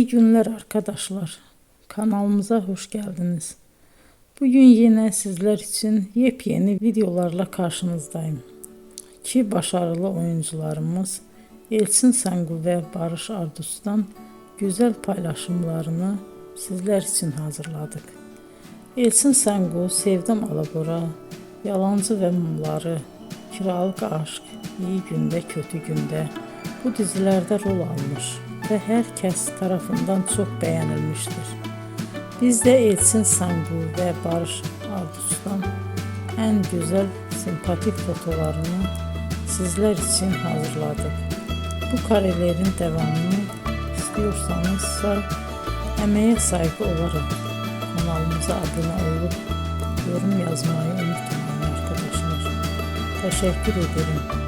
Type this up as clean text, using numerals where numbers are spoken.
İyi günler arkadaşlar. Kanalımıza hoş geldiniz. Bugün yine sizler için yepyeni videolarla karşınızdayım. İki başarılı oyuncularımız Elçin Sangu ve Barış Ardus'tan güzel paylaşımlarını sizler için hazırladık. Elçin Sangu, Sevdim Alabora, Yalancı ve Mumları, Kiralık Aşk, İyi Günde Kötü Günde bu dizilerde rol almış ve herkes tarafından çok beğenilmiştir. Biz de Elçin Sangu ve Barış Ardus'tan en güzel sempatik fotolarını sizler için hazırladık. Bu karelerin devamını istiyorsanızsa emeğe saygı olarak kanalımıza abone olup yorum yazmayı unutmayın arkadaşlar. Teşekkür ederim.